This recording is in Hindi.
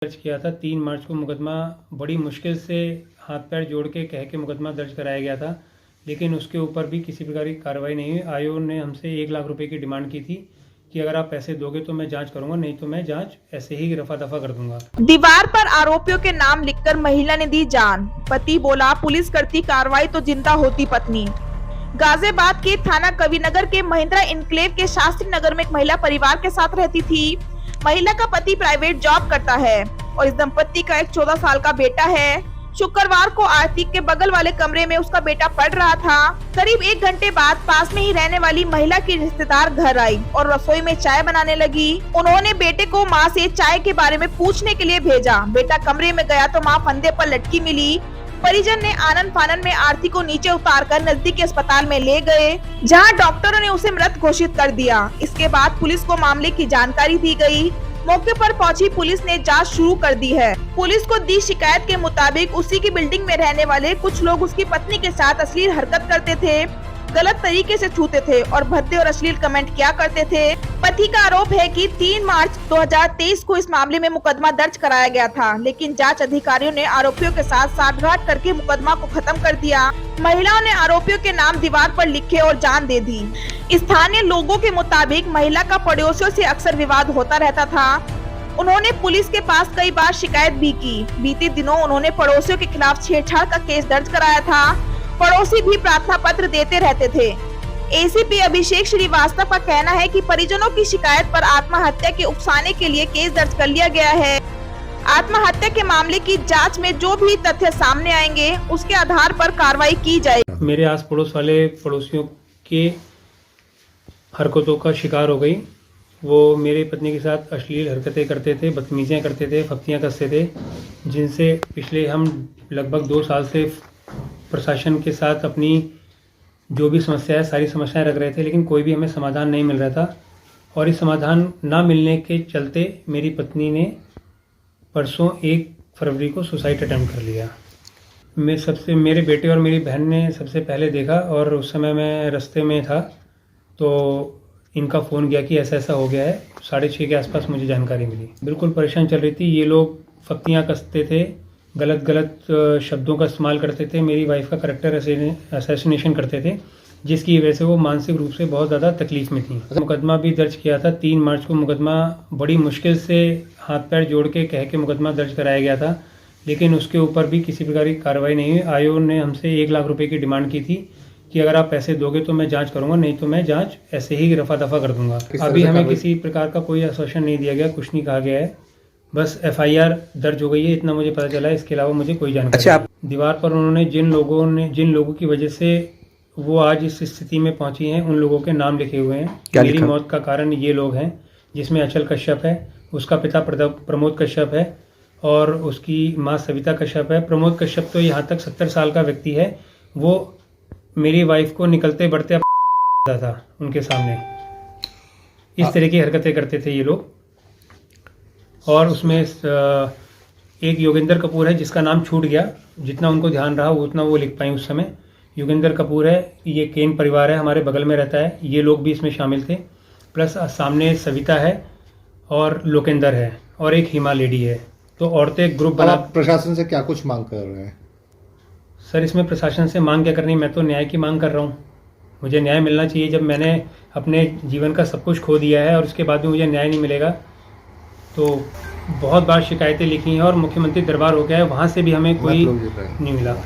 दर्ज किया था। 3 मार्च को मुकदमा बड़ी मुश्किल से हाथ पैर जोड़ के कह के मुकदमा दर्ज कराया गया था, लेकिन उसके ऊपर भी किसी प्रकार की कार्रवाई नहीं हुई। आयोग ने हमसे 1 लाख रुपए की डिमांड की थी कि अगर आप पैसे दोगे तो मैं जांच करूंगा, नहीं तो मैं जांच ऐसे ही रफा दफा कर दूंगा। दीवार पर आरोपियों के नाम लिखकर महिला ने दी जान। पति बोला पुलिस करती कार्रवाई तो जिंदा होती पत्नी। गाजियाबाद के थाना कविनगर के महिंद्रा इनक्लेव के शास्त्री नगर में एक महिला परिवार के साथ रहती थी। महिला का पति प्राइवेट जॉब करता है और इस दंपत्ति का एक 14 साल का बेटा है। शुक्रवार को आरती के बगल वाले कमरे में उसका बेटा पढ़ रहा था। करीब 1 घंटे बाद पास में ही रहने वाली महिला की रिश्तेदार घर आई और रसोई में चाय बनाने लगी। उन्होंने बेटे को मां से चाय के बारे में पूछने के लिए भेजा। बेटा कमरे में गया तो मां फंदे पर लटकी मिली। परिजन ने आनन फानन में आरती को नीचे उतारकर नजदीकी अस्पताल में ले गए, जहां डॉक्टरों ने उसे मृत घोषित कर दिया। इसके बाद पुलिस को मामले की जानकारी दी गई। मौके पर पहुंची पुलिस ने जांच शुरू कर दी है। पुलिस को दी शिकायत के मुताबिक उसी की बिल्डिंग में रहने वाले कुछ लोग उसकी पत्नी के साथ अश्लील हरकत करते थे, गलत तरीके से छूते थे और भद्दे और अश्लील कमेंट किया करते थे। पति का आरोप है कि 3 मार्च 2023 को इस मामले में मुकदमा दर्ज कराया गया था, लेकिन जांच अधिकारियों ने आरोपियों के साथ साठगांठ करके मुकदमा को खत्म कर दिया। महिलाओं ने आरोपियों के नाम दीवार पर लिखे और जान दे दी। स्थानीय लोगों के मुताबिक महिला का पड़ोसियों से अक्सर विवाद होता रहता था। उन्होंने पुलिस के पास कई बार शिकायत भी की। बीते दिनों उन्होंने पड़ोसियों के खिलाफ छेड़छाड़ का केस दर्ज कराया था। पड़ोसी भी प्रार्थना पत्र देते रहते थे। एसीपी अभिषेक श्रीवास्तव का कहना है कि परिजनों की शिकायत पर आत्महत्या के उकसाने के लिए केस दर्ज कर लिया गया है। आत्महत्या के मामले की जांच में जो भी तथ्य सामने आएंगे उसके आधार पर कार्रवाई की जाएगी। मेरे आस पड़ोस वाले पड़ोसियों के हरकतों का शिकार हो गई। वो मेरे पत्नी के साथ अश्लील हरकतें करते थे, बदतमीजियाँ करते थे, फप्तियाँ कसते थे, जिनसे पिछले हम लगभग 2 साल से प्रशासन के साथ अपनी जो भी समस्या है सारी समस्याएं रख रहे थे, लेकिन कोई भी हमें समाधान नहीं मिल रहा था। और इस समाधान ना मिलने के चलते मेरी पत्नी ने परसों 1 फरवरी को सुसाइड अटेम्प्ट कर लिया। मेरे बेटे और मेरी बहन ने सबसे पहले देखा और उस समय मैं रास्ते में था तो इनका फ़ोन गया कि ऐसा ऐसा हो गया है। 6:30 के आसपास मुझे जानकारी मिली। बिल्कुल परेशान चल रही थी। ये लोग फप्तियाँ कसते थे, गलत शब्दों का इस्तेमाल करते थे, मेरी वाइफ का करैक्टर असैसिनेशन करते थे, जिसकी वजह से वो मानसिक रूप से बहुत ज़्यादा तकलीफ में थी। मुकदमा भी दर्ज किया था। 3 मार्च को मुकदमा बड़ी मुश्किल से हाथ पैर जोड़ के कह के मुकदमा दर्ज कराया गया था, लेकिन उसके ऊपर भी किसी प्रकार की कार्रवाई नहीं हुई। आयोग ने हमसे 1 लाख रुपए की डिमांड की थी कि अगर आप पैसे दोगे तो मैं जांच करूंगा, नहीं तो मैं जांच ऐसे ही रफा दफा कर दूंगा। अभी हमें किसी प्रकार का कोई आश्वासन नहीं दिया गया, कुछ नहीं कहा गया है। बस FIR दर्ज हो गई है, इतना मुझे पता चला है। इसके अलावा मुझे कोई जानकारी नहीं। दीवार पर उन्होंने जिन लोगों की वजह से वो आज इस स्थिति में पहुंची हैं, उन लोगों के नाम लिखे हुए हैं। मेरी मौत का कारण ये लोग हैं, जिसमें अचल कश्यप है, उसका पिता प्रमोद कश्यप है और उसकी माँ सविता कश्यप है। प्रमोद कश्यप तो यहाँ तक 70 साल का व्यक्ति है। वो मेरी वाइफ को निकलते बढ़ते था उनके सामने। इस तरह की हरकतें करते थे ये लोग। और उसमें एक योगेंद्र कपूर है जिसका नाम छूट गया, जितना उनको ध्यान रहा उतना वो लिख पाए उस समय। योगेंद्र कपूर है, ये केन परिवार है, हमारे बगल में रहता है। ये लोग भी इसमें शामिल थे। प्लस सामने सविता है और लोकेंद्र है और एक हिमा लेडी है। तो औरतें ग्रुप बना। प्रशासन से क्या कुछ मांग कर रहे हैं? सर, इसमें प्रशासन से मांग क्या करनी, मैं तो न्याय की मांग कर रहा हूँ। मुझे न्याय मिलना चाहिए। जब मैंने अपने जीवन का सब कुछ खो दिया है और उसके बाद भी मुझे न्याय नहीं मिलेगा, तो बहुत बार शिकायतें लिखी हैं और मुख्यमंत्री दरबार हो गया है, वहाँ से भी हमें कोई नहीं मिला।